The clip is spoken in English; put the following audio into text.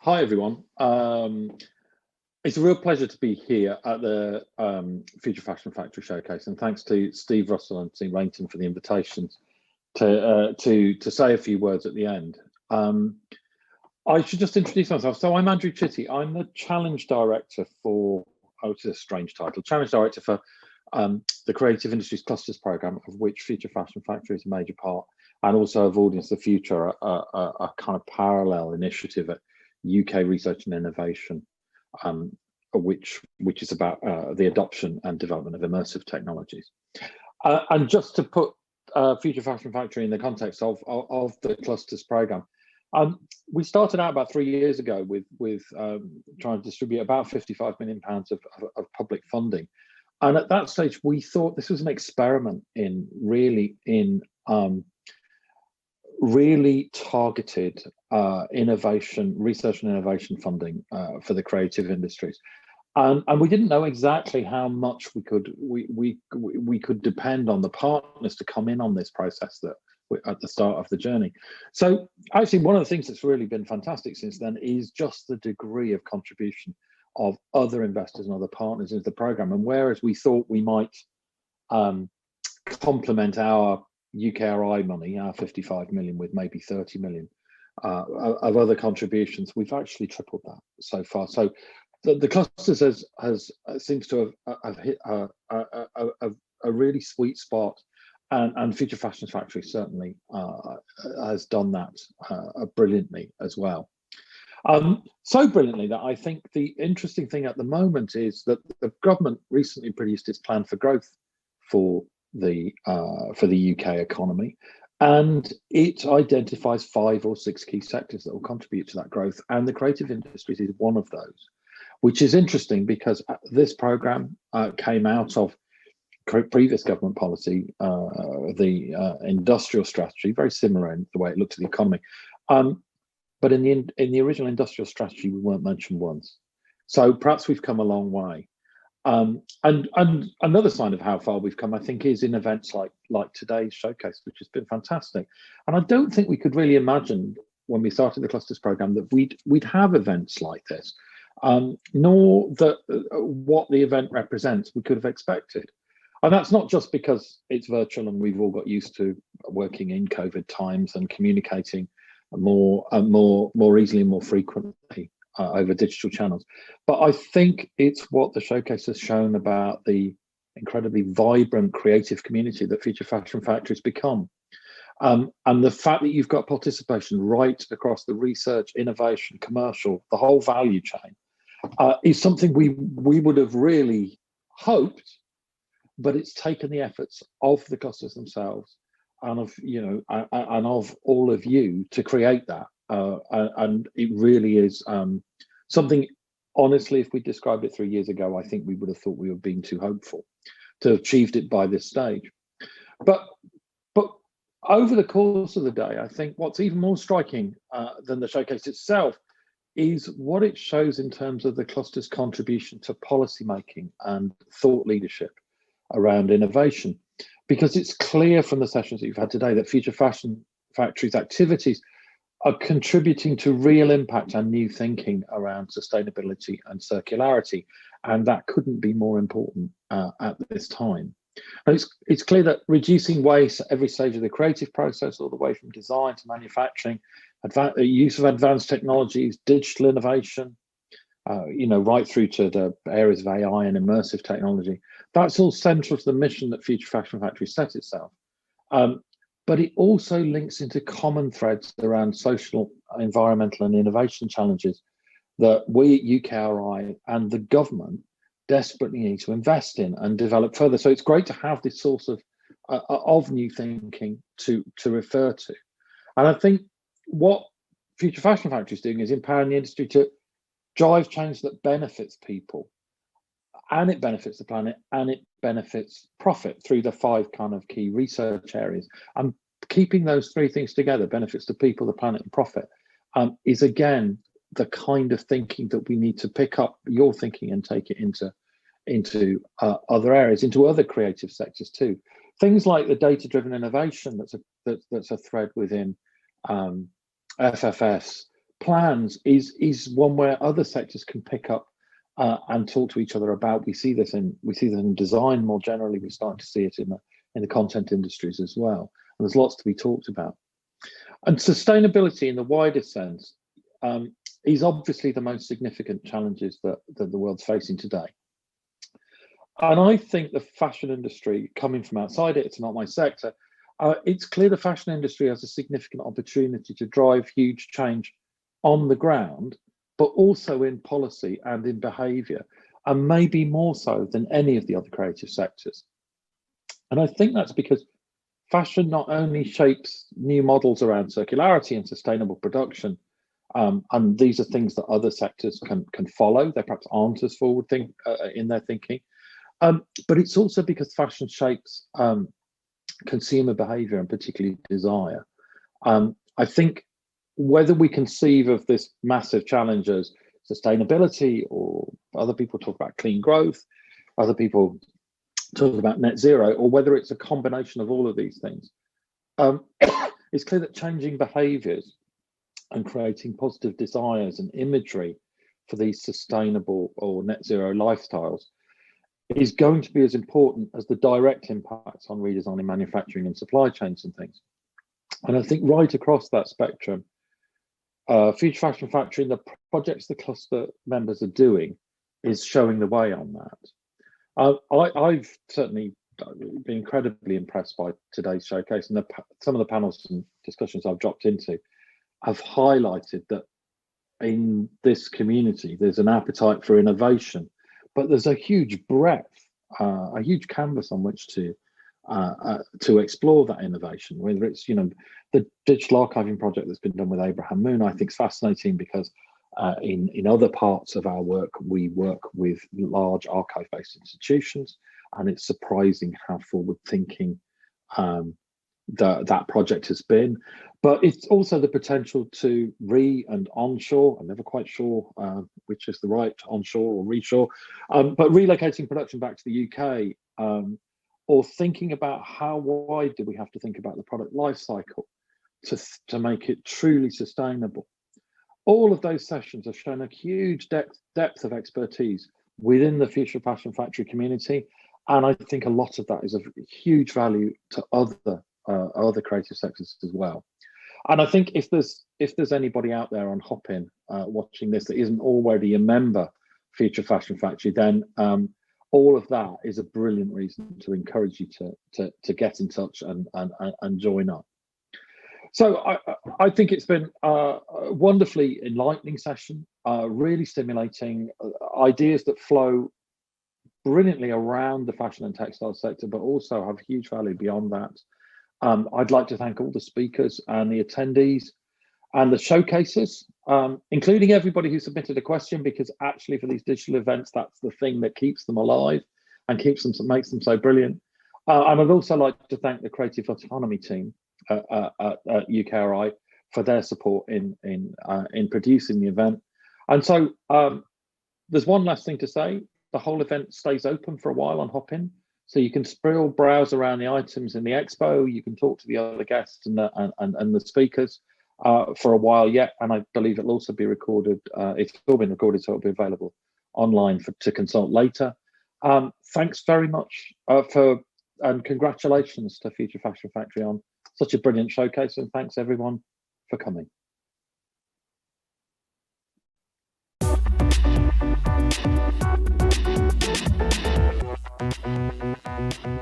Hi, everyone. It's a real pleasure to be here at the Future Fashion Factory Showcase, and thanks to Steve Russell and Team Rainton for the invitations to say a few words at the end. I should just introduce myself. So I'm Andrew Chitty. I'm the Challenge Director for, it's a strange title, Challenge Director for the Creative Industries Clusters Programme, of which Future Fashion Factory is a major part, and also of Audience of the Future, a kind of parallel initiative at UK Research and Innovation, which is about the adoption and development of immersive technologies. And just to put Future Fashion Factory in the context of the Clusters Programme, we started out about 3 years ago with trying to distribute about £55 million of public funding. And at that stage, we thought this was an experiment in really targeted innovation, research and innovation funding for the creative industries. And we didn't know exactly how much we could depend on the partners to come in on this process at the start of the journey. So actually, one of the things that's really been fantastic since then is just the degree of contribution of other investors and other partners into the program. And whereas we thought we might complement our UKRI money, our 55 million, with maybe 30 million of other contributions, we've actually tripled that so far. So the clusters seems to have hit a really sweet spot, and Future Fashion Factory certainly has done that brilliantly as well. So brilliantly that I think the interesting thing at the moment is that the government recently produced its plan for growth for the UK economy, and it identifies 5 or 6 key sectors that will contribute to that growth, and the creative industries is one of those, which is interesting because this programme came out of previous government policy, the industrial strategy, very similar in the way it looked at the economy. But in the original industrial strategy, we weren't mentioned once. So perhaps we've come a long way. And another sign of how far we've come, I think, is in events like today's showcase, which has been fantastic. And I don't think we could really imagine when we started the Clusters Programme that we'd have events like this, nor that what the event represents we could have expected. And that's not just because it's virtual and we've all got used to working in COVID times and communicating more easily and more frequently over digital channels, but I think it's what the showcase has shown about the incredibly vibrant creative community that Future Fashion Factory has become, and the fact that you've got participation right across the research, innovation, commercial, the whole value chain, is something we would have really hoped, but it's taken the efforts of the clusters themselves and of all of you to create that, and it really is something. Honestly, if we described it 3 years ago, I think we would have thought we were being too hopeful to have achieved it by this stage. But over the course of the day, I think what's even more striking than the showcase itself is what it shows in terms of the cluster's contribution to policymaking and thought leadership around innovation. Because it's clear from the sessions that you've had today that Future Fashion Factory's activities are contributing to real impact and new thinking around sustainability and circularity, and that couldn't be more important at this time. And it's clear that reducing waste at every stage of the creative process, all the way from design to manufacturing, use of advanced technologies, digital innovation, right through to the areas of AI and immersive technology. That's all central to the mission that Future Fashion Factory set itself. But it also links into common threads around social, environmental and innovation challenges that we at UKRI and the government desperately need to invest in and develop further. So it's great to have this source of new thinking to refer to. And I think what Future Fashion Factory is doing is empowering the industry to drive change that benefits people, and it benefits the planet, and it benefits profit through the 5 kind of key research areas. And keeping those 3 things together, benefits to people, the planet and profit, is again the kind of thinking that we need to pick up your thinking and take it into other areas, into other creative sectors too. Things like the data-driven innovation that's a thread within FFS, plans is one where other sectors can pick up and talk to each other about. We see this in design more generally. We're starting to see it in the content industries as well. And there's lots to be talked about. And sustainability in the wider sense is obviously the most significant challenges that the world's facing today. And I think the fashion industry, coming from outside it, it's not my sector, it's clear the fashion industry has a significant opportunity to drive huge change on the ground, but also in policy and in behaviour, and maybe more so than any of the other creative sectors. And I think that's because fashion not only shapes new models around circularity and sustainable production, and these are things that other sectors can follow. They perhaps aren't as forward in their thinking, but it's also because fashion shapes consumer behaviour and particularly desire. I think whether we conceive of this massive challenge as sustainability, or other people talk about clean growth, other people talk about net zero, or whether it's a combination of all of these things, it's clear that changing behaviours and creating positive desires and imagery for these sustainable or net zero lifestyles is going to be as important as the direct impacts on redesigning manufacturing and supply chains and things. And I think right across that spectrum, Future Fashion Factory and the projects the cluster members are doing is showing the way on that. I've certainly been incredibly impressed by today's showcase, and some of the panels and discussions I've dropped into have highlighted that in this community there's an appetite for innovation, but there's a huge breadth, a huge canvas on which to explore that innovation. Whether it's the digital archiving project that's been done with Abraham Moon, I think is fascinating because in other parts of our work we work with large archive-based institutions, and it's surprising how forward-thinking that project has been. But it's also the potential to and onshore. I'm never quite sure which is the right, onshore or reshore, but relocating production back to the UK, or thinking about how wide do we have to think about the product life cycle to make it truly sustainable. All of those sessions have shown a huge depth of expertise within the Future Fashion Factory community, and I think a lot of that is of huge value to other creative sectors as well. And I think if there's anybody out there on Hopin watching this that isn't already a member Future Fashion Factory, then all of that is a brilliant reason to encourage you to get in touch and join up. So I think it's been a wonderfully enlightening session, really stimulating ideas that flow brilliantly around the fashion and textile sector, but also have huge value beyond that. I'd like to thank all the speakers and the attendees and the showcasers, including everybody who submitted a question, because actually for these digital events, that's the thing that keeps them alive and makes them so brilliant. And I'd also like to thank the Creative Autonomy team at UKRI for their support in producing the event. And so there's one last thing to say. The whole event stays open for a while on Hopin, so you can still browse around the items in the expo. You can talk to the other guests and the speakers for a while yet, and I believe it'll also be recorded. It's all been recorded, so it'll be available online to consult later. Thanks very much and congratulations to Future Fashion Factory on such a brilliant showcase, and thanks everyone for coming.